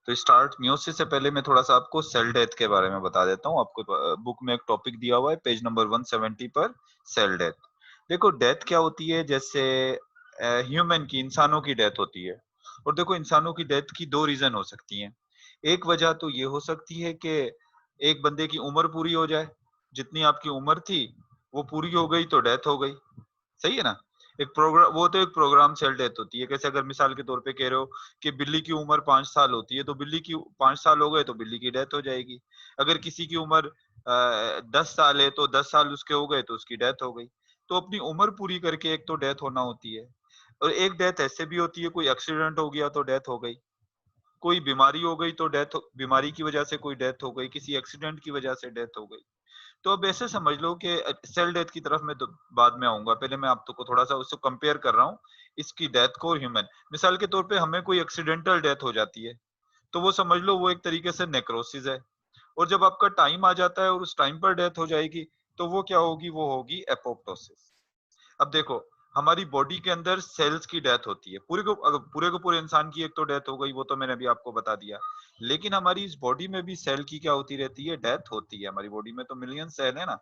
तो start meiosis से पहले मैं थोड़ा सा आपको सेल डेथ के बारे में बता देता हूँ। आपको बुक में एक टॉपिक दिया हुआ है पेज नंबर 170 पर, सेल डेथ। देखो डेथ क्या होती है, जैसे ह्यूमन की, इंसानों की डेथ होती है। और देखो इंसानों की डेथ की दो रीजन हो सकती हैं। एक वजह तो ये हो सकती है कि एक बंदे की उम्र पूरी हो जाए, जितनी आपकी उम्र थी वो पूरी हो गई तो डेथ हो गई, सही है ना। एक प्रोग्राम, वो तो एक प्रोग्राम सेल डेथ होती है। कैसे, अगर मिसाल के तौर पे कह रहे हो कि बिल्ली की उम्र 5 साल होती है, तो बिल्ली की 5 साल हो गए तो बिल्ली की डेथ हो जाएगी। अगर किसी की उम्र 10 साल है तो 10 साल उसके हो गए तो उसकी डेथ हो गई। तो अपनी उम्र पूरी करके एक तो डेथ होना होती है, और एक डेथ ऐसे भी होती है, कोई एक्सीडेंट हो गया तो डेथ हो गई, कोई बीमारी हो गई तो डेथ, बीमारी की वजह से कोई डेथ हो गई, किसी एक्सीडेंट की वजह से डेथ हो गई। तो अब ऐसे समझ लो कि सेल डेथ की तरफ मैं तो बाद में आऊंगा, पहले मैं आपको थोड़ा सा उससे कंपेयर कर रहा हूँ, इसकी डेथ को और ह्यूमन। मिसाल के तौर पे हमें कोई एक्सीडेंटल डेथ हो जाती है, तो वो समझ लो वो एक तरीके से नेक्रोसिस है। और जब आपका टाइम आ जाता है और उस टाइम पर डेथ हो जाएगी, तो वो क्या होगी, वो होगी एपोप्टोसिस। अब देखो, हमारी बॉडी के अंदर सेल्स की डेथ होती है, पूरे को पूरे इंसान की एक तो डेथ हो गई, वो तो मैंने अभी आपको बता दिया। लेकिन हमारी इस बॉडी में भी सेल की क्या होती रहती है, डेथ होती है। हमारी बॉडी में तो मिलियन सेल है ना,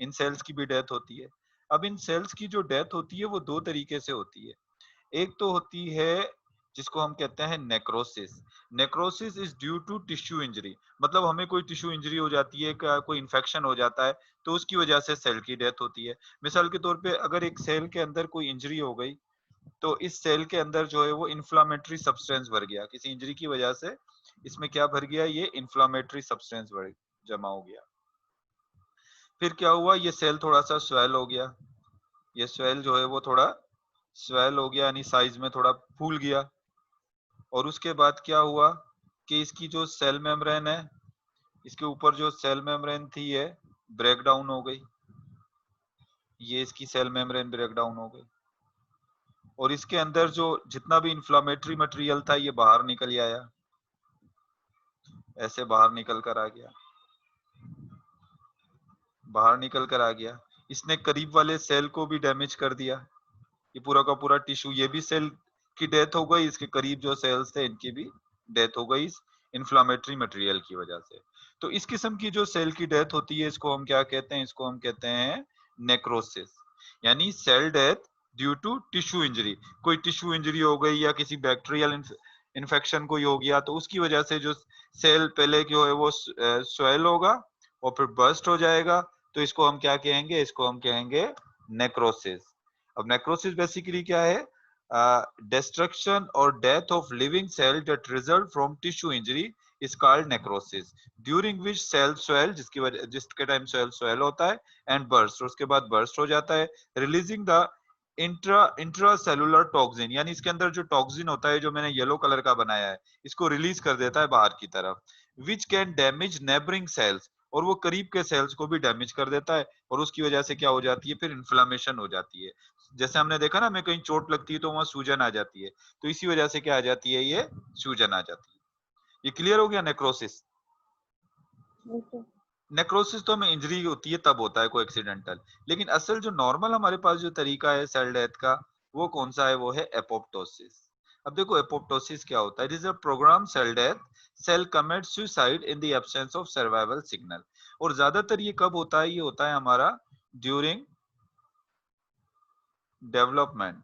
इन सेल्स की भी डेथ होती है। अब इन सेल्स की जो डेथ होती है वो दो तरीके से होती है। एक तो होती है जिसको हम कहते हैं necrosis. Necrosis is due to tissue injury, मतलब हमें कोई टिश्यू इंजरी हो जाती है, कोई इन्फेक्शन हो जाता है, तो उसकी वजह से सेल की डेथ होती है। मिसाल के तौर पे अगर एक सेल के अंदर कोई इंजरी हो गई, तो इस सेल के अंदर जो है वो इन्फ्लामेटरी सब्सटेंस भर गया, किसी इंजरी की वजह से इसमें क्या भर गया, ये इन्फ्लामेटरी सब्सटेंस भर जमा हो गया। फिर क्या हुआ, ये सेल थोड़ा सा स्वेल हो गया, ये स्वेल जो है वो थोड़ा स्वेल हो गया, यानी साइज में थोड़ा फूल गया। और उसके बाद क्या हुआ कि इसकी जो सेल मेम्ब्रेन है, इसके ऊपर जो सेल मेम्ब्रेन थी ये ब्रेक डाउन हो गई, ये इसकी सेल मेम्ब्रेन ब्रेक डाउन हो गई, और इसके अंदर जो जितना भी इंफ्लामेटरी मटेरियल था ये बाहर निकल आया, ऐसे बाहर निकल कर आ गया, बाहर निकल कर आ गया। इसने करीब वाले सेल को भी डैमेज कर दिया, ये पूरा का पूरा टिश्यू, ये भी सेल की डेथ हो गई, इसके करीब जो सेल्स थे इनकी भी डेथ हो गई इस इन्फ्लामेटरी मटेरियल की वजह से। तो इस किस्म की जो सेल की डेथ होती है इसको हम क्या कहते हैं, इसको हम कहते हैं नेक्रोसिस, यानी cell death due to tissue injury. कोई टिश्यू इंजरी हो गई या किसी बैक्टीरियल इन्फेक्शन कोई हो गया, तो उसकी वजह से जो सेल पहले की है वो स्वेल होगा और फिर बर्स्ट हो जाएगा, तो इसको हम क्या कहेंगे, इसको हम कहेंगे नेक्रोसिस। अब नेक्रोसिस बेसिकली क्या है, destruction or death of living cell that result from tissue injury is called necrosis, during which cell swell, जिसकी वजह, जिसके टाइम सेल स्वेल होता है, एंड बर्स्ट, उसके बाद बर्स्ट हो जाता है, रिलीजिंग द इंट्रासेलुलर टॉक्सिन, यानी इसके अंदर जो टॉक्सिन होता है, जो मैंने येलो कलर का बनाया है, इसको रिलीज कर देता है बाहर की तरफ, which can damage neighbouring cells, और वो करीब के सेल्स को भी डैमेज कर देता है, और उसकी वजह से क्या हो जाती है, फिर इन्फ्लामेशन हो जाती है। जैसे हमने देखा ना, हमें कहीं चोट लगती है तो वहां सूजन आ जाती है, तो इसी वजह से क्या आ जाती है, ये सूजन आ जाती है। ये क्लियर हो गया नेक्रोसिस। ओके। नेक्रोसिस तो हमें इंजरी होती है तब होता है, कोई एक्सीडेंटल। लेकिन असल जो नॉर्मल हमारे पास जो तरीका है सेल डेथ का, वो कौन सा है, वो है एपोप्टोसिस। अब देखो एपोप्टोसिस क्या होता है, it is a program cell death, cell commit suicide in the absence of survival signal. और ज्यादातर ये कब होता है, ये होता है हमारा ड्यूरिंग डेवलपमेंट,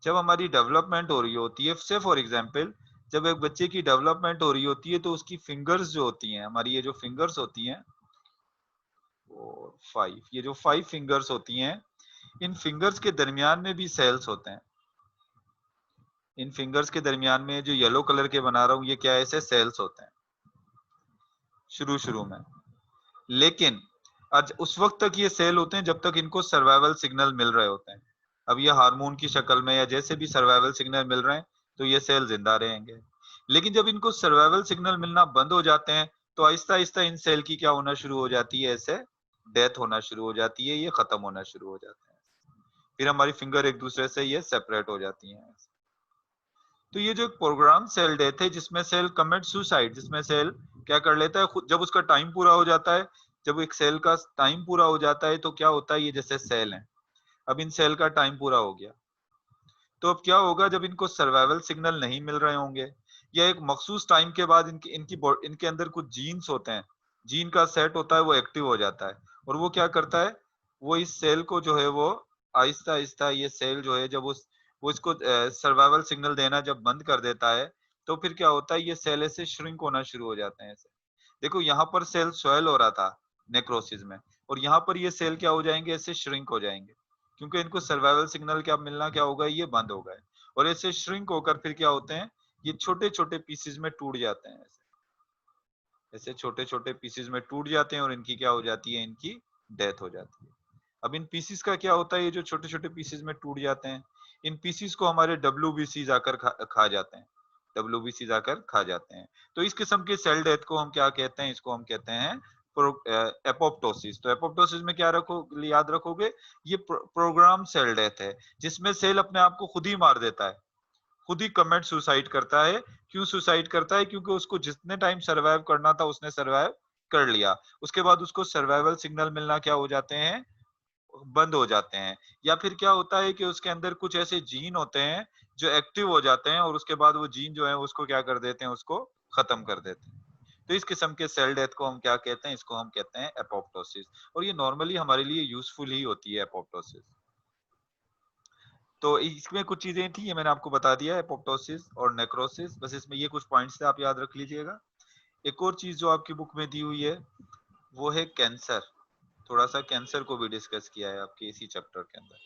जब हमारी डेवलपमेंट हो रही होती है। से फॉर एग्जांपल, जब एक बच्चे की डेवलपमेंट हो रही होती है तो उसकी फिंगर्स जो होती हैं, हमारी ये जो फिंगर्स होती हैं, और 5, ये जो 5 फिंगर्स होती हैं, इन फिंगर्स के दरमियान में भी सेल्स होते हैं। इन फिंगर्स के दरमियान में जो येलो कलर के बना रहा हूं, ये क्या है, ऐसे सेल्स होते हैं शुरू शुरू में। लेकिन आज उस वक्त तक ये सेल होते हैं जब तक इनको सर्वाइवल सिग्नल मिल रहे होते हैं। अब ये हार्मोन की शक्ल में या जैसे भी सर्वाइवल सिग्नल मिल रहे हैं, तो ये सेल जिंदा रहेंगे। लेकिन जब इनको सर्वाइवल सिग्नल मिलना बंद हो जाते हैं, तो आहिस्ता आहिस्ता इन सेल की क्या होना शुरू हो जाती है, ऐसे डेथ होना शुरू हो जाती है, ये खत्म होना शुरू हो जाते हैं। फिर हमारी फिंगर एक दूसरे से ये सेपरेट हो जाती हैं। तो ये जो प्रोग्राम सेल डेथ है, जिसमें सेल कमिट सुसाइड, जिसमें सेल क्या कर लेता है खुद, जब उसका टाइम पूरा हो जाता है, जब एक सेल का टाइम पूरा हो जाता है तो क्या होता है, ये जैसे सेल है, अब इन सेल का टाइम पूरा हो गया, तो अब क्या होगा, जब इनको सर्वाइवल सिग्नल नहीं मिल रहे होंगे, या एक मखसूस टाइम के बाद इनके अंदर कुछ जीन्स होते हैं, जीन का सेट होता है, वो एक्टिव हो जाता है और वो क्या करता है, वो इस सेल को जो है वो आहिस्ता आहिस्ता ये सेल जो है जब वो इसको सर्वाइवल सिग्नल देना जब बंद कर देता है, तो फिर क्या होता है, ये सेल ऐसे श्रिंक होना शुरू हो जाते हैं ऐसे। देखो यहाँ पर सेल स्वेल हो रहा था नेक्रोसिस में, और यहाँ पर ये सेल क्या हो जाएंगे, ऐसे श्रिंक हो जाएंगे, क्योंकि इनको सर्वाइवल सिग्नल क्या मिलना क्या होगा, ये बंद हो गए, और ऐसे श्रिंक होकर फिर क्या होते हैं, ये छोटे छोटे पीसेज में टूट जाते हैं, ऐसे छोटे छोटे पीसेज में टूट जाते हैं और इनकी क्या हो जाती है, इनकी डेथ हो जाती है। अब इन पीसेस का क्या होता है, ये जो छोटे छोटे पीसेस में टूट जाते हैं, इन पीसेस को हमारे डब्ल्यूबीसी आकर खा जाते हैं, डब्ल्यूबीसी आकर खा जाते हैं। तो इस किस्म के सेल डेथ को हम क्या कहते हैं, इसको हम कहते हैं एपोप्टोसिस। तो एपोप्टोसिस में क्या याद रखोगे, ये प्रोग्राम सेल डेथ है, जिसमें सेल अपने आप को खुद ही मार देता है, खुद ही कमेंट सुसाइड करता है। क्यों सुसाइड करता है, क्योंकि उसको जितने टाइम सर्वाइव करना था उसने सर्वाइव कर लिया, उसके बाद उसको सर्वाइवल सिग्नल मिलना क्या हो जाते हैं, बंद हो जाते हैं। या फिर क्या होता है कि उसके अंदर कुछ ऐसे जीन होते हैं जो एक्टिव हो जाते हैं और उसके बाद वो जीन जो है उसको क्या कर देते हैं, उसको खत्म कर देते हैं। तो इस किस्म के सेल डेथ को हम क्या कहते हैं, इसको हम कहते हैं एपोप्टोसिस, और ये नॉर्मली हमारे लिए यूजफुल ही होती है एपोप्टोसिस। तो इसमें कुछ चीजें थी, ये मैंने आपको बता दिया, एपोप्टोसिस और नेक्रोसिस, बस इसमें ये कुछ पॉइंट्स थे, आप याद रख लीजिएगा। एक और चीज जो आपकी बुक में दी हुई है वो है कैंसर। थोड़ा सा कैंसर को भी डिस्कस किया है आपके इसी चैप्टर के अंदर,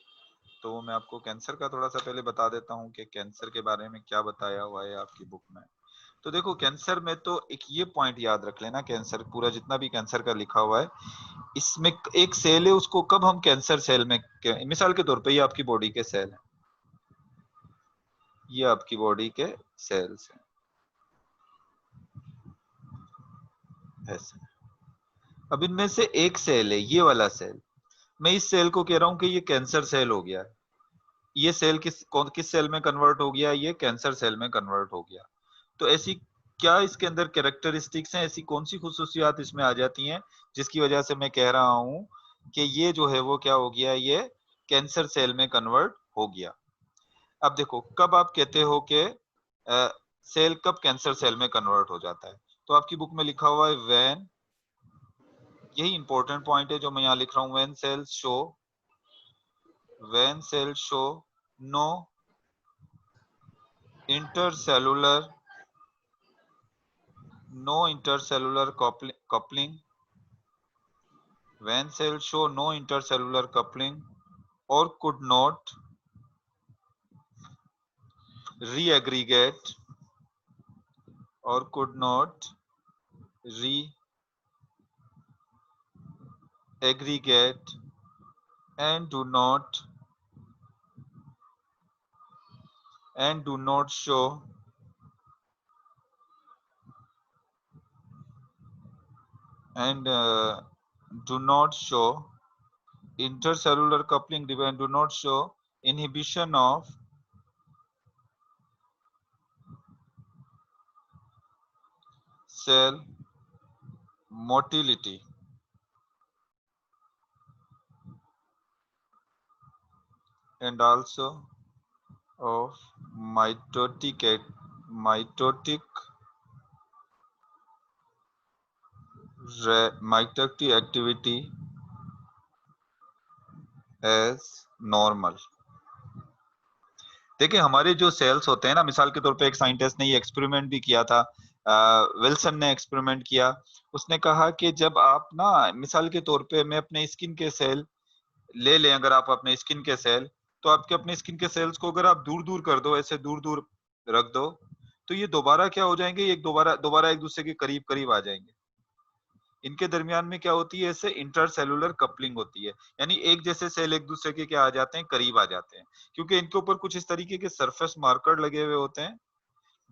तो मैं आपको कैंसर का थोड़ा सा पहले बता देता हूँ कि कैंसर के बारे में क्या बताया हुआ है आपकी बुक में। तो देखो कैंसर में तो एक ये पॉइंट याद रख लेना, कैंसर पूरा जितना भी कैंसर का लिखा हुआ है, इसमें एक सेल है, उसको कब हम कैंसर सेल में, मिसाल के तौर पे ये आपकी बॉडी के सेल है, ये आपकी बॉडी के सेल्स हैं ऐसे। अब इनमें से एक सेल है, ये वाला सेल, मैं इस सेल को कह रहा हूं कि ये कैंसर सेल हो गया, ये सेल किस सेल में कन्वर्ट हो गया, ये कैंसर सेल में कन्वर्ट हो गया। तो ऐसी क्या इसके अंदर कैरेक्टरिस्टिक्स हैं, ऐसी कौन सी खुसूसियात इसमें आ जाती हैं जिसकी वजह से मैं कह रहा हूं कि ये जो है वो क्या हो गया, ये कैंसर सेल में कन्वर्ट हो गया। अब देखो कब आप कहते हो कि सेल कब कैंसर सेल में कन्वर्ट हो जाता है, तो आपकी बुक में लिखा हुआ है व्हेन, यही इंपॉर्टेंट पॉइंट है जो मैं यहाँ लिख रहा हूँ, when cell show no intercellular coupling, when cells show no intercellular coupling or could not re-aggregate and do not show intercellular coupling, do not show inhibition of cell motility and also of mitotic activity as normal। देखिए हमारे जो sales होते हैं ना, मिसाल के तौर पे एक साइंटिस्ट ने ये एक्सपेरिमेंट भी किया था, विल्सन ने एक्सपेरिमेंट किया, उसने कहा कि जब आप ना, मिसाल के तौर पे मैं अपने स्किन के सेल ले लें, अगर आप अपने स्किन के सेल, तो आपके अपने स्किन के सेल्स को अगर आप दूर दूर कर दो, ऐसे दूर दूर रख दो, तो ये दोबारा क्या हो जाएंगे, ये दोबारा दोबारा एक दूसरे के करीब करीब आ जाएंगे। इनके दरमियान में क्या होती है, ऐसे इंटरसेलुलर कपलिंग होती है, यानी एक जैसे सेल एक दूसरे के क्या आ जाते हैं, करीब आ जाते हैं, क्योंकि इनके ऊपर कुछ इस तरीके के सरफेस मार्कर लगे हुए होते हैं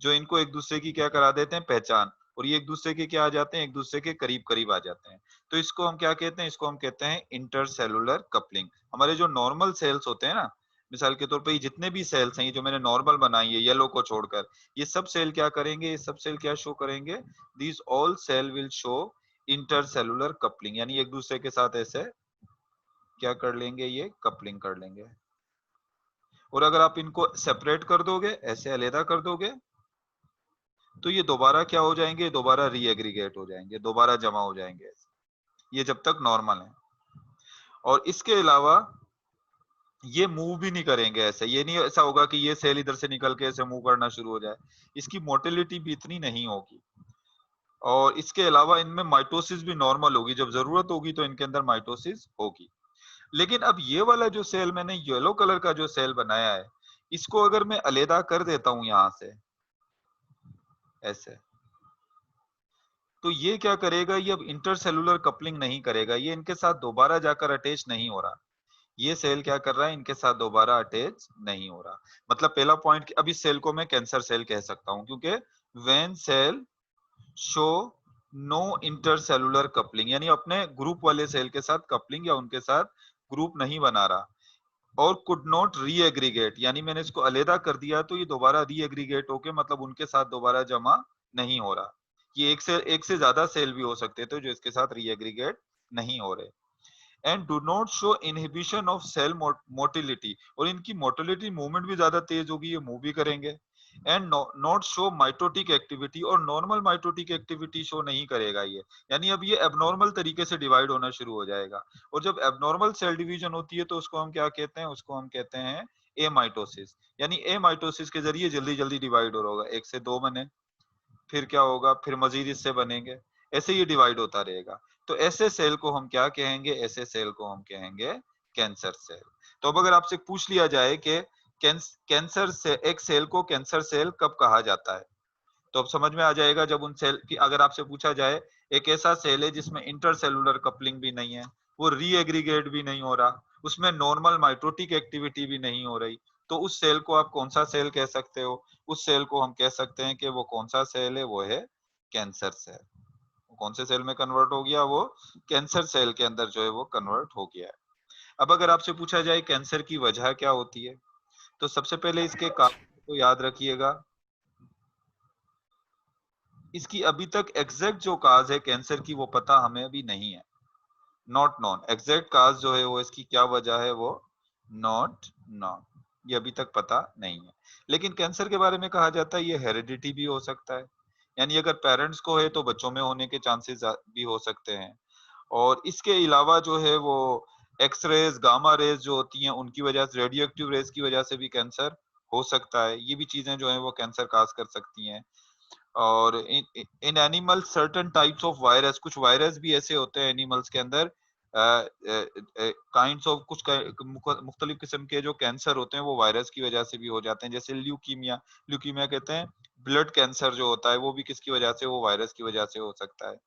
जो इनको एक दूसरे की क्या करा देते हैं, पहचान, और ये एक दूसरे के क्या आ जाते हैं, एक दूसरे के करीब करीब आ जाते हैं। तो इसको हम क्या कहते हैं, इसको हम कहते हैं इंटरसेलुलर कपलिंग। हमारे जो नॉर्मल सेल्स होते हैं ना, मिसाल के तौर पर ये जितने भी सेल्स हैं, ये जो मैंने नॉर्मल बनाई है येलो को छोड़कर, ये सब सेल क्या करेंगे, ये सब सेल क्या शो करेंगे, these all cell will show intercellular coupling, यानी एक दूसरे के साथ ऐसे क्या कर लेंगे, ये कपलिंग कर लेंगे। और अगर आप इनको सेपरेट कर दोगे, ऐसे अलग कर दोगे, तो ये दोबारा क्या हो जाएंगे, दोबारा रीएग्रीगेट हो जाएंगे, दोबारा जमा हो जाएंगे, ये जब तक नॉर्मल है। और इसके अलावा ये मूव भी नहीं करेंगे ऐसे, ये नहीं ऐसा होगा कि ये सेल इधर से निकल के ऐसे मूव करना शुरू हो जाए, इसकी मोटिलिटी भी इतनी नहीं होगी। और इसके अलावा इनमें माइटोसिस भी नॉर्मल होगी, जब जरूरत होगी तो इनके अंदर माइटोसिस होगी। लेकिन अब ये वाला जो सेल मैंने येलो कलर का जो सेल बनाया है, इसको अगर मैं अलग कर देता हूं यहां से ऐसे, तो ये क्या करेगा, ये अब इंटरसेलुलर कपलिंग नहीं करेगा, ये इनके साथ दोबारा जाकर अटैच नहीं हो रहा। ये सेल क्या कर रहा है, इनके साथ दोबारा अटैच नहीं हो रहा। मतलब पहला पॉइंट, अब इस सेल को मैं कैंसर सेल कह सकता हूं, क्योंकि when cell show no intercellular coupling, यानी अपने ग्रुप वाले सेल के साथ कपलिंग या उनके साथ ग्रुप नहीं बना रहा। और कुड नॉट रीएग्रीगेट, यानी मैंने इसको अलहदा कर दिया तो ये दोबारा रीएग्रीगेट होके मतलब उनके साथ दोबारा जमा नहीं हो रहा। ये एक से ज्यादा सेल भी हो सकते थे जो इसके साथ रीएग्रीगेट नहीं हो रहे। And do not show inhibition of cell motility, और इनकी मोटिलिटी मूवमेंट भी ज्यादा तेज होगी, ये मूव भी करेंगे। And not show mitotic activity, और नॉर्मल माइटोटिक एक्टिविटी शो नहीं करेगा ये, यानी अब ये एबनॉर्मल तरीके से डिवाइड होना शुरू हो जाएगा। और जब एबनॉर्मल सेल डिवीजन होती है तो उसको हम क्या कहते हैं, उसको हम कहते हैं एमाइटोसिस। यानी एमाइटोसिस के जरिए जल्दी जल्दी डिवाइड हो रहा होगा, एक से दो बने, फिर क्या होगा, फिर मजीद इससे बनेंगे, ऐसे ये डिवाइड होता रहेगा। तो ऐसे सेल को हम क्या कहेंगे, ऐसे सेल को हम कहेंगे कैंसर सेल। तो अब अगर आपसे पूछ लिया जाए कि कैंसर से एक सेल को कैंसर सेल कब कहा जाता है, तो अब समझ में आ जाएगा जब उन सेल की, अगर आपसे पूछा जाए एक ऐसा सेल है जिसमें इंटरसेलुलर कपलिंग भी नहीं है, वो रीएग्रीगेट भी नहीं हो रहा, उसमें नॉर्मल माइटोटिक एक्टिविटी भी नहीं हो रही, तो उस सेल को आप कौन सा सेल कह सकते हो, उस सेल को हम कह सकते हैं कि वो कौन सा सेल है, वो है कैंसर सेल। कौन से सेल में कन्वर्ट हो गया, वो कैंसर सेल के अंदर जो है वो कन्वर्ट हो गया है। अब अगर आपसे पूछा जाए कैंसर की वजह क्या होती है, तो सबसे पहले इसके कारण को याद रखिएगा। इसकी अभी तक एग्जैक्ट जो काज है कैंसर की वो पता हमें अभी नहीं है, नॉट नॉन। एग्जैक्ट काज जो है वो इसकी क्या वजह है, वो नॉट नॉन, ये अभी तक पता नहीं है। लेकिन कैंसर के बारे में कहा जाता है ये हेरिडिटी भी हो सकता है, यानी अगर पेरेंट्स को है तो बच्चों में होने के चांसेस भी हो सकते हैं। और इसके अलावा जो है वो एक्स रेज गामा रेज जो होती हैं उनकी वजह से, रेडियो एक्टिव रेज की वजह से भी कैंसर हो सकता है, ये भी चीजें जो है वो कैंसर काज कर सकती हैं। और in animal certain types of virus, कुछ वायरस भी ऐसे होते हैं एनिमल्स के अंदर, काइंड्स ऑफ कुछ मुख्तलिफ किस्म के जो कैंसर होते हैं वो वायरस की वजह से भी हो जाते हैं, जैसे ल्यूकीमिया। ल्यूकीमिया कहते हैं ब्लड कैंसर जो होता है, वो भी किसकी वजह से, वो वायरस की वजह से हो सकता है।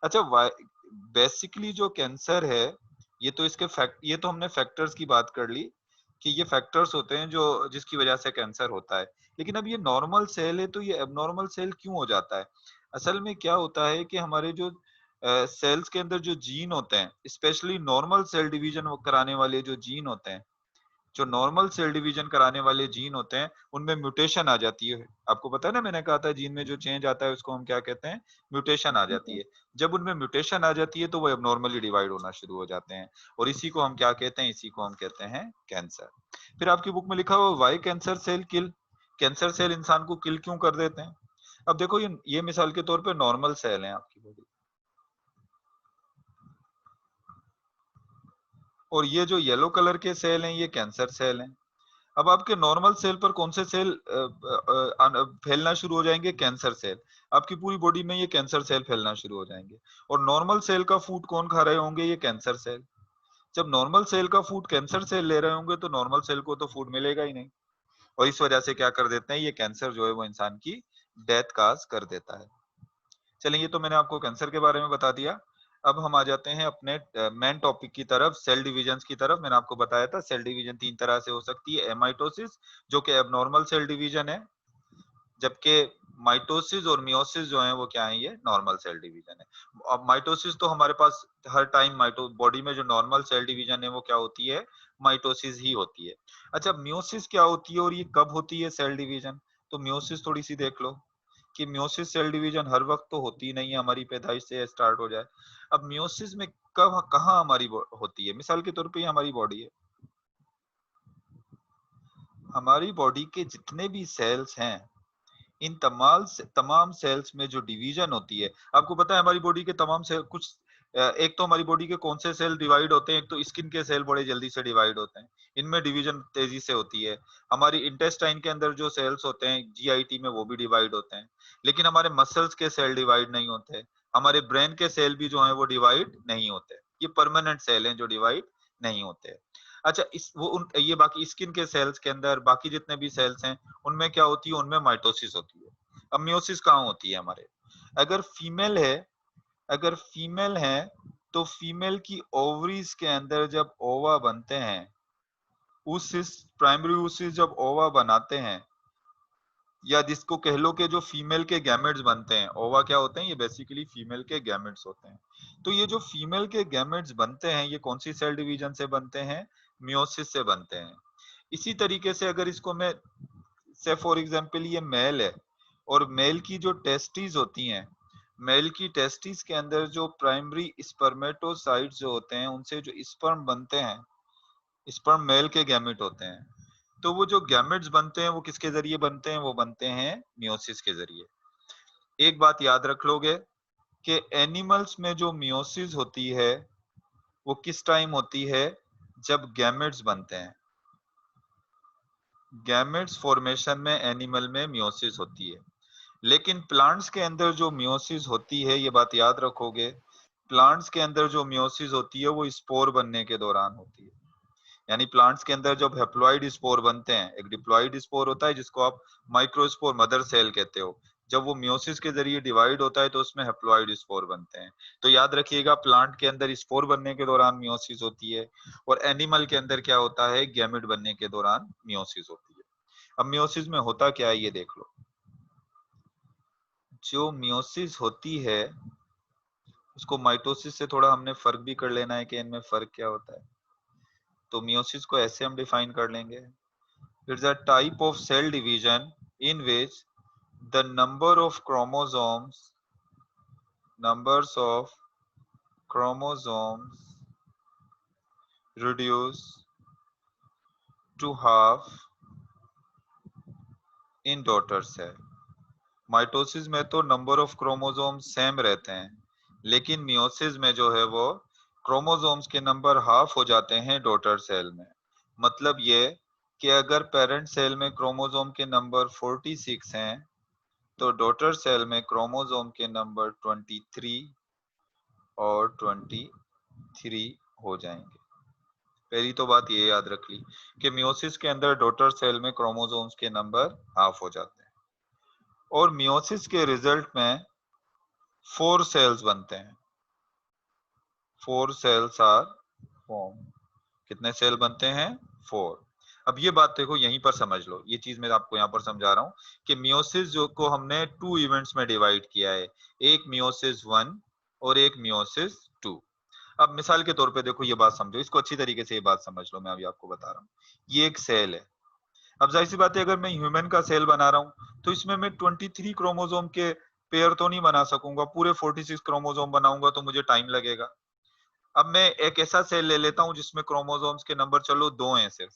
अच्छा, बेसिकली जो कैंसर है, ये तो इसके फैक्ट, ये तो हमने फैक्टर्स की बात कर ली कि ये फैक्टर्स होते हैं जो जिसकी वजह से कैंसर होता है। लेकिन अब ये नॉर्मल सेल है तो ये एबनॉर्मल सेल क्यों हो जाता है? असल में क्या होता है कि हमारे जो सेल्स के अंदर जो जीन होते हैं, स्पेशली नॉर्मल सेल डिवीजन कराने वाले जो जीन होते हैं, जो नॉर्मल सेल डिवीजन कराने वाले जीन होते हैं, उनमें म्यूटेशन आ जाती है। आपको पता है ना, मैंने कहा था जीन में जो चेंज आता है उसको हम क्या कहते हैं, म्यूटेशन आ जाती है। जब उनमें म्यूटेशन आ जाती है तो वो एबनॉर्मली डिवाइड होना शुरू हो जाते हैं, और इसी को हम क्या कहते हैं, इसी को हम कहते हैं कैंसर। फिर आपकी बुक में लिखा हुआ why cancer cell kill, cancer cell इंसान को किल क्यों कर देते हैं। अब देखो ये मिसाल के तौर पे नॉर्मल सेल हैं आपकी बॉडी, और ये जो येलो कलर के सेल हैं ये कैंसर सेल हैं। अब आपके नॉर्मल सेल पर कौन से सेल फैलना शुरू हो जाएंगे, कैंसर सेल। आपकी पूरी बॉडी में ये कैंसर सेल फैलना शुरू हो जाएंगे, और नॉर्मल सेल का फूड कौन खा रहे होंगे, ये कैंसर सेल। जब नॉर्मल सेल का फूड कैंसर सेल ले रहे होंगे तो नॉर्मल सेल को तो फूड मिलेगा ही नहीं, और इस वजह से क्या कर देते हैं, ये कैंसर जो है वो इंसान की डेथ काज कर देता है। चलिए, ये तो मैंने आपको कैंसर के बारे में बता दिया। अब हम आ जाते हैं अपने मेन टॉपिक की तरफ, सेल डिविजन की तरफ। मैंने आपको बताया था सेल डिवीजन तीन तरह से हो सकती है, एमाइटोसिस जो कि एबनॉर्मल सेल डिवीजन है, जबकि माइटोसिस और मियोसिस जो है वो क्या है, ये नॉर्मल सेल डिवीजन है। अब माइटोसिस तो हमारे पास हर टाइम माइटो बॉडी में जो नॉर्मल सेल डिवीजन है वो क्या होती है, माइटोसिस ही होती है। अच्छा, मियोसिस क्या होती है और ये कब होती है सेल डिवीजन, तो मियोसिस थोड़ी सी देख लो कि मियोसिस सेल डिवीजन हर वक्त तो होती नहीं है, हमारी पैदाइश से स्टार्ट हो जाए। अब मियोसिस में कब कहाँ हमारी होती है, मिसाल के तौर पे ये हमारी बॉडी है, हमारी बॉडी के जितने भी सेल्स हैं इन तमाम सेल्स में जो डिवीजन होती है, आपको पता है हमारी बॉडी के तमाम सेल कुछ एक तो हमारी बॉडी के कौन से सेल डिवाइड होते हैं, एक तो स्किन के सेल बड़े जल्दी से डिवाइड होते हैं, इनमें डिवीजन तेजी से होती है। हमारी इंटेस्टाइन के अंदर जो सेल्स होते हैं जीआईटी में, वो भी डिवाइड होते हैं, लेकिन हमारे मसल्स के सेल डिवाइड नहीं होते। हमारे ब्रेन के सेल भी जो है वो डिवाइड नहीं होते। ये परमानेंट सेल हैं जो डिवाइड नहीं होते। अच्छा, ये बाकी स्किन के सेल्स के अंदर बाकी जितने भी सेल्स हैं, उनमें क्या होती है, उनमें माइटोसिस होती है। अब मियोसिस कहाँ होती है हमारे, अगर फीमेल है अगर फीमेल है तो फीमेल की ओवरीज के अंदर जब ओवा बनते हैं, उस प्राइमरी oocysts जब ओवा बनाते हैं, या जिसको कह लो कि जो फीमेल के गैमेट्स बनते हैं, ओवा क्या होते हैं, ये बेसिकली फीमेल के गैमेट्स होते हैं। तो ये जो फीमेल के गैमेट्स बनते हैं, ये कौन सी सेल डिवीजन से बनते हैं, मियोसिस से बनते हैं। इसी तरीके से अगर इसको मैं से फॉर एग्जांपल ये मेल है, और मेल की जो टेस्टिस होती हैं, मेल की टेस्टिस के अंदर जो प्राइमरी स्पर्मेटोसाइट्स जो होते हैं, उनसे जो स्पर्म बनते हैं, स्पर्म मेल के गैमेट होते हैं। तो वो जो गैमेट्स बनते हैं वो किसके जरिए बनते हैं, वो बनते हैं मियोसिस के जरिए। एक बात याद रख लोगे कि एनिमल्स में जो मियोसिस होती है वो किस टाइम होती है, जब गैमेट्स बनते हैं। गैमेट्स फॉर्मेशन में एनिमल में मियोसिस होती है। लेकिन प्लांट्स के अंदर जो मियोसिस होती है, ये बात याद रखोगे, प्लांट्स के अंदर जो मियोसिस होती है वो स्पोर बनने के दौरान होती है। यानी प्लांट्स के अंदर जब हैप्लॉइड स्पोर बनते हैं, एक डिप्लॉइड स्पोर होता है जिसको आप माइक्रोस्पोर मदर सेल कहते हो, जब वो मियोसिस के जरिए डिवाइड होता है तो उसमें हैप्लॉइड स्पोर बनते हैं। तो याद रखिएगा, प्लांट के अंदर स्पोर बनने के दौरान मियोसिस होती है, और एनिमल के अंदर क्या होता है, गैमेट बनने के दौरान मियोसिस होती है। अब मियोसिस में होता क्या है ये देख लो। जो मियोसिस होती है उसको माइटोसिस से थोड़ा हमने फर्क भी कर लेना है कि इनमें फर्क क्या होता है। तो मियोसिस को ऐसे हम डिफाइन कर लेंगे, it's a type of cell division in which the numbers of chromosomes reduce to half in daughter cell। Mitosis में तो नंबर ऑफ क्रोमोसोम सेम रहते हैं, लेकिन मियोसिस में जो है वो क्रोमोसोम्स के नंबर हाफ हो जाते हैं डॉटर सेल में। मतलब ये कि अगर पेरेंट सेल में क्रोमोसोम के नंबर 46 हैं, तो डॉटर सेल में क्रोमोसोम के नंबर 23 और 23 हो जाएंगे। पहली तो बात ये याद रख ली कि मियोसिस के अंदर डॉटर सेल में क्रोमोसोम्स के नंबर हाफ हो जाते हैं, और मियोसिस के रिजल्ट में 4 सेल्स बनते हैं। 4 सेल्स आर फॉर्म। कितने सेल बनते हैं, 4। अब ये बात देखो यहीं पर समझ लो, ये चीज मैं आपको यहाँ पर समझा रहा हूँ कि मियोसिस जो को हमने 2 इवेंट्स में डिवाइड किया है, एक मियोसिस 1 और एक मियोसिस 2। अब मिसाल के तौर पे देखो, ये बात समझो, इसको अच्छी तरीके से ये बात समझ लो, मैं अभी आपको बता रहा हूँ। ये एक सेल है। अब जाहिर सी बात है, अगर मैं ह्यूमन का सेल बना रहा हूँ तो इसमें मैं 23 क्रोमोसोम के पेयर तो नहीं बना सकूंगा, पूरे 46 क्रोमोसोम बनाऊंगा तो मुझे टाइम लगेगा। अब मैं एक ऐसा सेल ले लेता हूँ जिसमें क्रोमोसोम्स के नंबर चलो 2 हैं, सिर्फ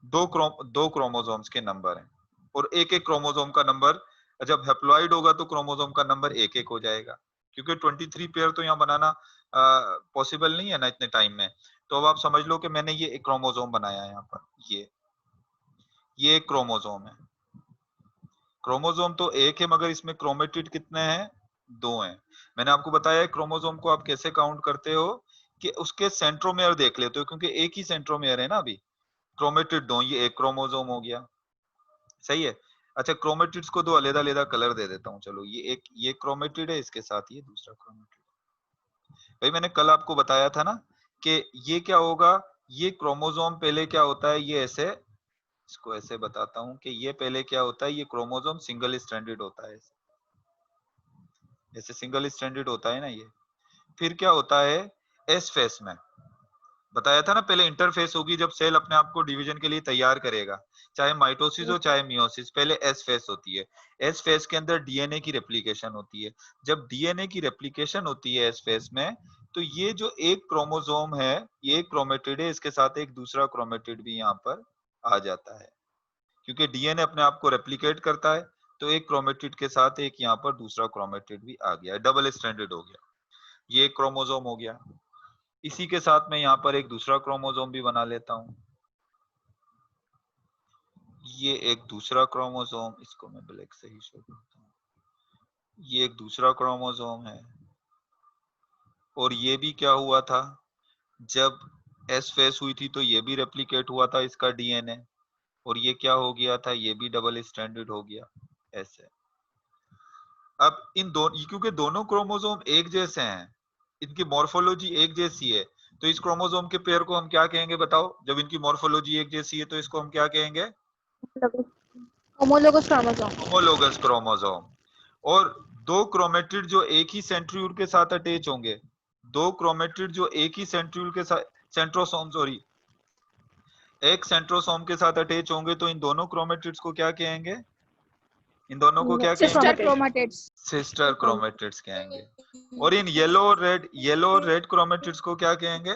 दो क्रोमोसोम्स के नंबर हैं, और एक एक क्रोमोसोम का नंबर, जब हैप्लॉइड होगा तो क्रोमोसोम का नंबर एक एक हो जाएगा, क्योंकि 23 पेयर तो यहाँ बनाना पॉसिबल नहीं है ना इतने टाइम में। तो अब आप समझ लो कि मैंने ये एक क्रोमोसोम बनाया है यहाँ पर, ये एक क्रोमोसोम है। क्रोमोसोम तो एक है, मगर इसमें क्रोमेटिड कितने हैं, 2 हैं। मैंने आपको बताया है क्रोमोसोम को आप कैसे काउंट करते हो, कि उसके सेंट्रोमेयर देख लेते हो, क्योंकि एक ही सेंट्रोमेयर है ना अभी। क्रोमेटिड 2, ये एक क्रोमोसोम हो गया, सही है। अच्छा, क्रोमेटिड्स को दो अलग-अलग कलर दे देता हूँ, चलो ये क्रोमेटिड है, इसके साथ ये दूसरा क्रोमेटिड। भाई मैंने कल आपको बताया था ना कि ये क्या होगा, ये क्रोमोसोम पहले क्या होता है, ये ऐसे, इसको ऐसे बताता हूँ कि ये पहले क्या होता है, ये क्रोमोसोम सिंगल स्ट्रैंडेड होता है, जैसे सिंगल स्ट्रैंडेड होता है ना ये। फिर क्या होता है, एस फेस में बताया था ना, पहले इंटरफेस होगी जब सेल अपने आप को डिवीजन के लिए तैयार करेगा, चाहे माइटोसिस हो चाहे मियोसिस, पहले एस फेस होती है। एस फेस के अंदर डीएनए की रेप्लिकेशन होती है। जब डीएनए की रेप्लिकेशन होती है एस फेस में, तो ये जो एक क्रोमोसोम है, ये एक क्रोमेटिड है, इसके साथ एक दूसरा क्रोमेटिड भी यहाँ पर आ जाता है, क्योंकि डीएनए अपने आप को रेप्लिकेट करता है, तो एक क्रोमेटिड के साथ एक यहाँ पर दूसरा क्रोमेटिड भी आ गया, डबल स्ट्रैंडेड हो गया। ये एक क्रोमोसोम हो गया। इसी के साथ मैं यहाँ पर एक दूसरा क्रोमोसोम भी बना लेता हूँ। ये एक दूसरा क्रोमोसोम, इसको मैं ब्लैक से ही शो करता हूँ। ये एक दूसरा क्रोमोसोम है। और ये भी क्या हुआ था, जब एस फेस हुई थी तो ये भी रेप्लिकेट हुआ था इसका डीएनए, और ये क्या हो गया था, ये भी डबल स्ट्रैंडेड हो गया ऐसे। अब इन दोनों, क्योंकि दोनों क्रोमोसोम एक जैसे हैं, इनकी मॉर्फोलॉजी एक जैसी है, तो इस क्रोमोसोम के पेयर को हम क्या कहेंगे बताओ? जब इनकी मॉर्फोलॉजी एक जैसी है तो इसको हम क्या कहेंगे? Homologous chromosome. Homologous chromosome. और दो क्रोमेटिड जो एक ही सेंट्रियोल के साथ अटैच होंगे, दो क्रोमेटिड जो एक ही सेंट्रियोल के साथ, सेंट्रोसोम सॉरी, एक सेंट्रोसोम के साथ अटैच होंगे, तो इन दोनों क्रोमेटिड्स को क्या कहेंगे? इन दोनों को क्या सिस्टर कहेंगे? क्रोमेटिड्स। सिस्टर क्रोमेटिड्स कहेंगे। और इन येलो और रेड क्रोमेटिड्स को क्या कहेंगे?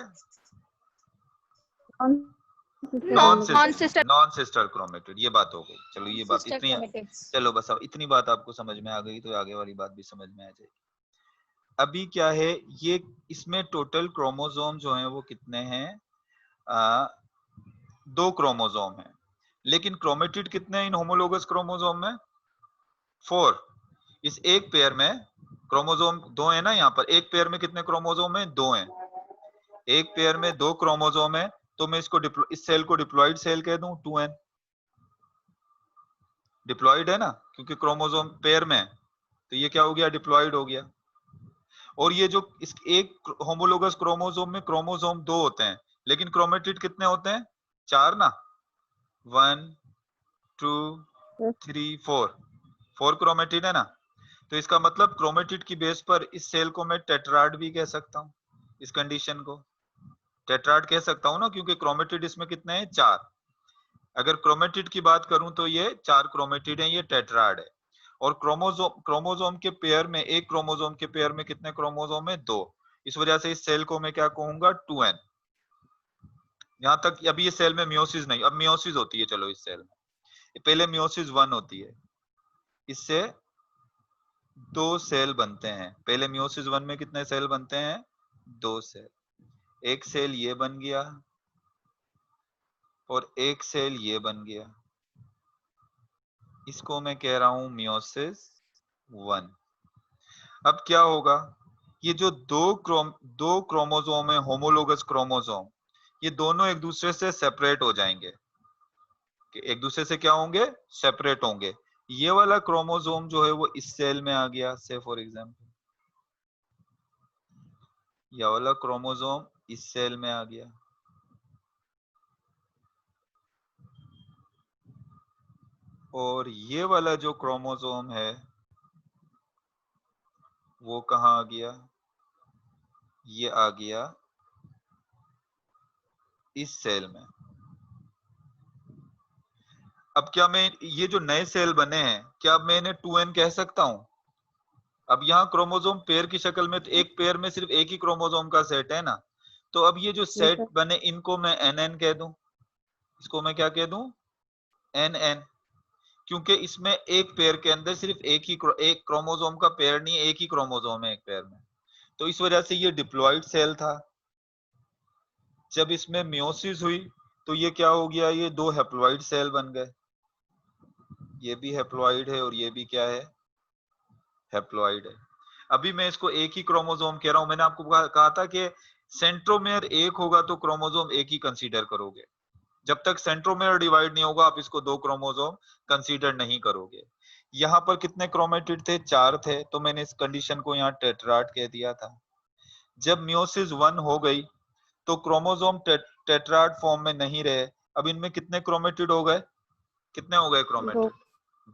Non sister chromatid. ये बात हो गई। चलो ये बात इतनी, चलो बस अब इतनी बात आपको समझ में आ गई तो आगे वाली बात भी समझ में आ जाएगी। अभी क्या है, ये इसमें टोटल क्रोमोसोम जो है वो कितने हैं? 2 क्रोमोसोम है, लेकिन क्रोमेटिड कितने हैं इन होमोलोगस क्रोमोसोम में? 4। इस एक पेयर में क्रोमोसोम 2 है ना, यहाँ पर एक पेयर में कितने क्रोमोसोम है? 2 हैं। एक पेयर में 2 क्रोमोसोम है, तो मैं इसको इस सेल को डिप्लॉइड सेल कह दूं, 2n। डिप्लॉइड है ना, क्योंकि क्रोमोसोम पेयर में है, तो ये क्या हो गया? डिप्लॉइड हो गया। और ये जो इस एक होमोलोगस क्रोमोसोम में क्रोमोसोम 2 होते हैं, लेकिन क्रोमेटिड कितने होते हैं? 4 ना। 1 2 3 4 क्रोमेटिड है ना। तो इसका मतलब क्रोमेटिड की बेस पर इस सेल को मैं टेट्राड भी कह सकता हूं। इस कंडीशन को टेट्राड कह सकता हूं ना, क्योंकि क्रोमेटिड इसमें कितने हैं? 4। अगर क्रोमेटिड की बात करूं तो ये 4 क्रोमेटिड हैं, ये टेट्राड है। और क्रोमोसोम के पेयर में, एक क्रोमोसोम के पेयर में कितने क्रोमोसोम है? 2। इस वजह से इस सेल को मैं क्या कहूंगा? 2n। यहां तक अभी ये सेल में मियोसिस नहीं, अब मियोसिस होती है। चलो इस सेल में पहले मियोसिस 1 होती है, इससे 2 सेल बनते हैं। पहले मियोसिस 1 में कितने सेल बनते हैं? 2 सेल। एक सेल ये बन गया और एक सेल ये बन गया, इसको मैं कह रहा हूं मियोसिस 1। अब क्या होगा, ये जो दो क्रोमोसोम है, होमोलोगस क्रोमोसोम, ये दोनों एक दूसरे से सेपरेट हो जाएंगे। एक दूसरे से क्या होंगे? सेपरेट होंगे। ये वाला क्रोमोसोम जो है वो इस सेल में आ गया, से फॉर एग्जांपल ये वाला क्रोमोसोम इस सेल में आ गया, और ये वाला जो क्रोमोसोम है वो कहाँ आ गया? ये आ गया इस सेल में। अब क्या मैं ये जो नए सेल बने हैं, क्या अब मैं इन्हें 2n कह सकता हूं? अब यहाँ क्रोमोसोम पेयर की शक्ल में, तो एक पेयर में सिर्फ एक ही क्रोमोसोम का सेट है ना, तो अब ये जो सेट बने इनको मैं nn कह दूं। इसको मैं क्या कह दूं? nn। क्योंकि इसमें एक पेयर के अंदर सिर्फ एक क्रोमोसोम का पेयर नहीं है, एक ही क्रोमोसोम है एक पेयर में, तो इस वजह से ये डिप्लॉइड सेल था। जब इसमें मियोसिस हुई तो ये क्या हो गया? ये 2 हैप्लॉइड सेल बन गए। ये भी हैप्लॉइड है और ये भी क्या है? हैप्लॉइड है। अभी मैं इसको एक ही क्रोमोसोम कह रहा हूं। मैंने आपको कहा था कि सेंट्रोमेयर एक होगा तो क्रोमोसोम एक ही कंसीडर करोगे। जब तक सेंट्रोमेयर डिवाइड नहीं होगा आप इसको 2 क्रोमोसोम कंसीडर नहीं करोगे। यहाँ पर कितने क्रोमेटिड थे? 4 थे, तो मैंने इस कंडीशन को यहाँ टेट्राड कह दिया था। जब मियोसिस 1 हो गई तो क्रोमोसोम टेट्राड फॉर्म में नहीं रहे। अब इनमें कितने क्रोमेटिड हो गए? कितने हो गए क्रोमेटिड?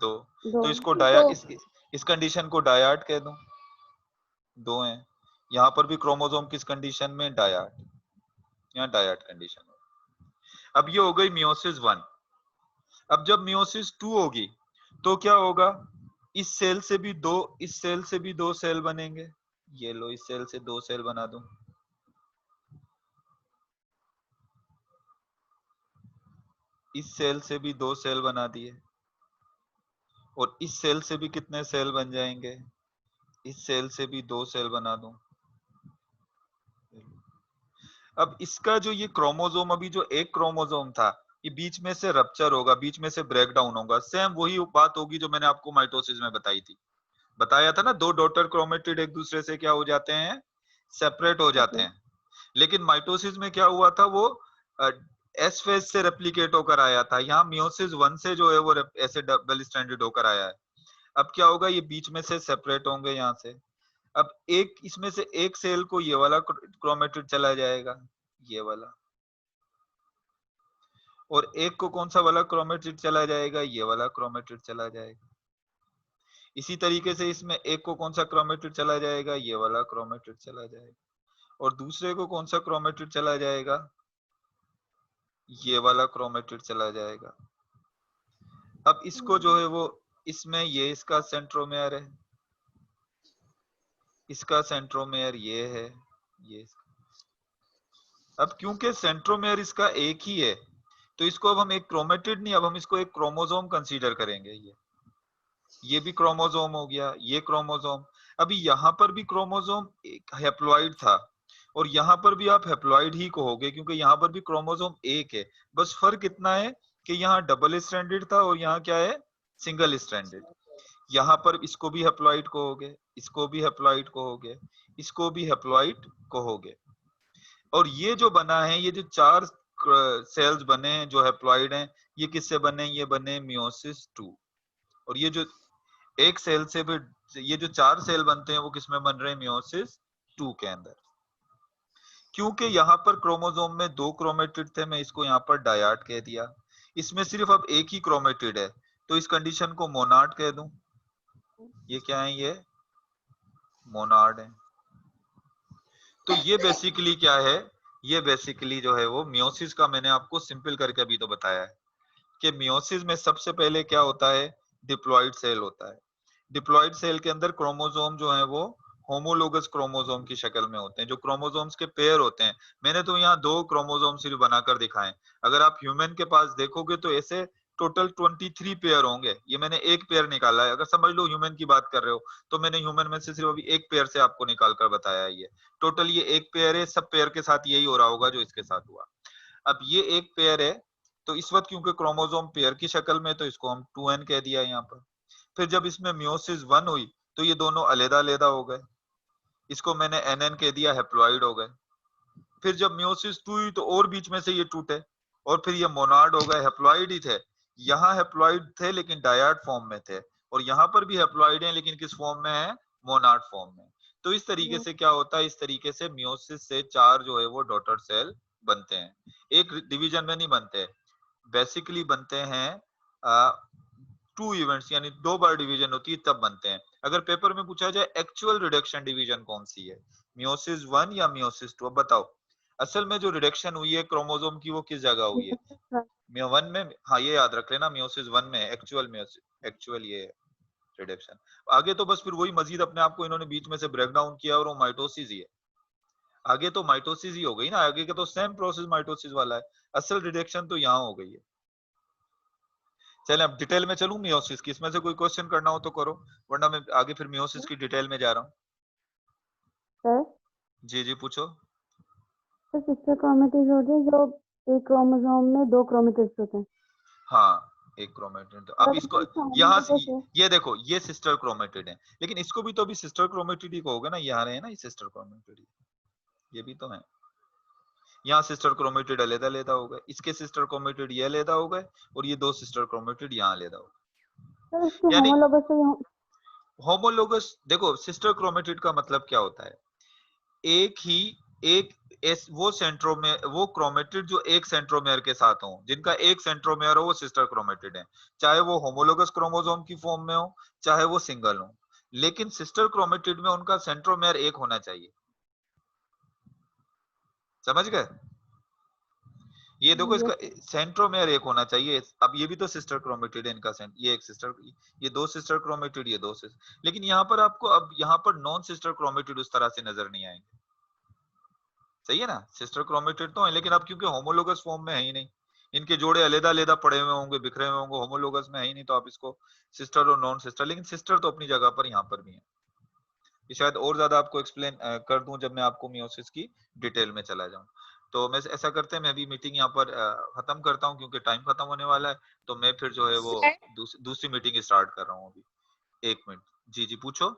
2। तो इसको इस कंडीशन को डायाड कह दूं। 2 हैं। यहाँ पर भी क्रोमोसोम किस कंडीशन में? डायाड। यहाँ डायाड कंडीशन। अब ये हो गई मियोसिस 1। अब जब मियोसिस 2 होगी तो क्या होगा? इस सेल से भी दो सेल बनेंगे। ये लो, इस सेल से 2 सेल बना दूं। इस सेल से भी 2 सेल बना दिए, और इस सेल से भी कितने सेल बन जाएंगे, इस सेल से भी 2 सेल बना दूं। अब इसका जो ये क्रोमोसोम, अभी जो एक क्रोमोसोम था, ये बीच में से रप्चर होगा, बीच में से ब्रेक डाउन होगा। सेम वही बात होगी जो मैंने आपको माइटोसिस में बताई थी, बताया था ना, 2 डॉटर क्रोमेटिड एक दूसरे से क्या हो जाते हैं, सेपरेट हो जाते ओके। हैं। लेकिन माइटोसिस में क्या हुआ था, वो एस फेज से रेप्लिकेट होकर आया था। यहाँ मियोसिस 1 से जो है वो ऐसे डबल स्ट्रैंडेड होकर आया है। अब क्या होगा, ये बीच में से सेपरेट होंगे यहाँ से। अब एक इसमें से एक सेल को ये वाला क्रोमेटिड चला जाएगा, ये वाला, और एक को कौन सा वाला क्रोमेटिड चला जाएगा, ये वाला क्रोमेटिड चला जाएगा। इसी तरीके से इसमें एक को कौन सा क्रोमेटिड चला जाएगा, ये वाला क्रोमेटिड चला जाएगा, और दूसरे को कौन सा क्रोमेटिड चला जाएगा, ये वाला क्रोमेटिड चला जाएगा। अब इसको जो है वो, इसमें ये इसका सेंट्रोमेयर है, इसका सेंट्रोमेयर ये है, ये। अब क्योंकि सेंट्रोमेयर इसका एक ही है, तो इसको अब हम एक क्रोमेटिड नहीं, अब हम इसको एक क्रोमोसोम कंसीडर करेंगे। ये भी क्रोमोसोम हो गया, ये क्रोमोसोम। अभी यहाँ पर भी क्रोमोसोम एक हेप्लॉइड था, और यहाँ पर भी आप हेप्लॉइड ही कहोगे, क्योंकि यहाँ पर भी क्रोमोसोम एक है। बस फर्क इतना है कि यहाँ डबल स्ट्रैंडेड था और यहाँ क्या है, सिंगल स्ट्रैंडेड। यहाँ पर इसको भी हेप्लॉइड कहोगे, इसको भी हेप्लॉइड कहोगे, इसको भी हेप्लॉइड कहोगे। और ये जो बना है, ये जो 4 सेल्स बने हैं जो हेप्लॉइड हैं, ये किससे बने, ये बने मियोसिस 2। और ये जो एक सेल से भी, ये जो 4 सेल बनते हैं वो किसमें बन रहे हैं, मियोसिस 2 के अंदर। क्योंकि यहाँ पर क्रोमोसोम में 2 क्रोमेटिड थे, मैं इसको यहाँ पर डायट कह दिया। इसमें सिर्फ अब एक ही क्रोमेटिड है, तो इस कंडीशन को मोनाड कह दूं। ये क्या है, ये मोनाड है। तो ये बेसिकली क्या है, ये बेसिकली जो है वो मियोसिस का मैंने आपको सिंपल करके अभी तो बताया है कि मियोसिस में सबसे पहले क्या होता है, डिप्लॉइड सेल होता है। डिप्लॉइड सेल के अंदर क्रोमोसोम जो है वो होमोलोगस क्रोमोसोम की शक्ल में होते हैं, जो क्रोमोसोम्स के पेयर होते हैं। मैंने तो यहाँ 2 क्रोमोसोम सिर्फ बनाकर दिखाए। अगर आप ह्यूमन के पास देखोगे तो ऐसे टोटल 23 पेयर होंगे। ये मैंने एक पेयर निकाला है, अगर समझ लो ह्यूमन की बात कर रहे हो, तो मैंने ह्यूमन में से सिर्फ अभी एक पेयर से आपको निकाल कर बताया है। ये टोटल ये एक पेयर है, सब पेयर के साथ यही हो रहा होगा जो इसके साथ हुआ। अब ये एक पेयर है, तो इस वक्त क्योंकि क्रोमोसोम पेयर की शक्ल में, तो इसको हम 2n कह दिया यहाँ पर। फिर जब इसमें मियोसिस 1 हुई, तो ये दोनों अलग अलग हो गए, इसको मैंने nn कह दिया, हेप्लॉइड हो गए। फिर जब मियोसिस 2 हुई तो और बीच में से ये टूटे, और फिर ये मोनाड हो गए, हेप्लॉइड ही थे। यहाँ हेप्लॉइड थे लेकिन डायट फॉर्म में थे, और यहाँ पर भी हेप्लॉइड हैं लेकिन किस फॉर्म में है, मोनाड फॉर्म में। तो इस तरीके से क्या होता है, इस तरीके से मियोसिस से 4 जो है वो डॉटर सेल बनते हैं। एक डिवीजन में नहीं बनते, बेसिकली बनते हैं 2 इवेंट्स, यानी 2 बार डिवीजन होती है तब बनते हैं। अगर पेपर में पूछा जाए एक्चुअल रिडक्शन डिवीजन कौन सी है, मियोसिस 1 या मियोसिस 2, अब बताओ। असल में जो रिडक्शन हुई है क्रोमोसोम की वो किस जगह हुई है, मियो 1 में। हाँ, ये याद रख लेना, मियोसिस 1 में एक्चुअल ये रिडक्शन। आगे तो बस फिर वही मजीद अपने आप को इन्होंने बीच में से ब्रेक डाउन किया और वो माइटोसिस ही है। आगे तो माइटोसिस ही हो गई ना, आगे का तो सेम प्रोसेस माइटोसिस वाला है। असल रिडक्शन तो यहाँ हो गई है। चले अब डिटेल में चलूं मियोसिस की, इसमें से कोई क्वेश्चन करना हो तो करो, वरना मैं आगे फिर मियोसिस की डिटेल में जा रहा हूँ। सर, जी जी पूछो। तो सिस्टर क्रोमेटिड्स होते हैं जो एक क्रोमोसोम में 2 क्रोमेटिड्स होते हैं। हाँ, एक क्रोमेटिड। तो अब सर, इसको तो इसका यहाँ से, होमोलोगस है। ये देखो, ये सिस्टर क्रोमेटिड है, लेकिन इसको भी तो अभी सिस्टर क्रोमेटिड ही कहोगे ना, यहाँ रहे हैं ना ये सिस्टर क्रोमेटिड, ये भी तो है। यहाँ सिस्टर क्रोमेटिड अलग अलग हो गए, इसके सिस्टर क्रोमेटिड ये अलग हो गए, और ये 2 सिस्टर क्रोमेटिड यहाँ अलग हो सर, इसके गए। यानी होमोलोगस से होमोलोगस, देखो सिस्टर क्रोमेटिड का मतलब क्या होता है, एक ही एक वो सेंट्रोमेयर, वो क्रोमेटिड जो एक सेंट्रोमेयर के साथ हो, जिनका एक सेंट्रोमेयर हो, वो सिस्टर क्रोमेटिड है। चाहे वो होमोलोगस क्रोमोसोम की फॉर्म में हो, चाहे वो सिंगल हो, लेकिन सिस्टर क्रोमेटिड में उनका सेंट्रोमेयर एक होना चाहिए। समझ गए, ये देखो इसका सेंट्रोमेयर एक होना चाहिए। अब ये भी तो सिस्टर क्रोमेटिड है, इनका ये एक सिस्टर, ये 2 सिस्टर क्रोमेटिड, ये 2 सिस्टर, लेकिन यहाँ पर आपको अब यहाँ पर नॉन सिस्टर क्रोमेटिड उस तरह से नजर नहीं आएंगे। सही है ना, सिस्टर क्रोमेटिड तो है, लेकिन अब क्योंकि होमोलोगस फॉर्म में है ही नहीं, इनके जोड़े अलग-अलग पड़े हुए होंगे, बिखरे हुए होंगे, होमोलोगस में है ही नहीं, तो आप इसको सिस्टर और नॉन सिस्टर, लेकिन सिस्टर तो अपनी जगह पर यहाँ पर भी है। ये शायद और ज्यादा आपको एक्सप्लेन कर दूं जब मैं आपको मियोसिस की डिटेल में चला जाऊं। तो मैं ऐसा करते हैं, मैं भी मीटिंग यहाँ पर खत्म करता हूँ क्योंकि टाइम खत्म होने वाला है। तो मैं फिर जो है वो सर दूसरी मीटिंग स्टार्ट कर रहा हूँ अभी। 1 मिनट। जी जी पूछो।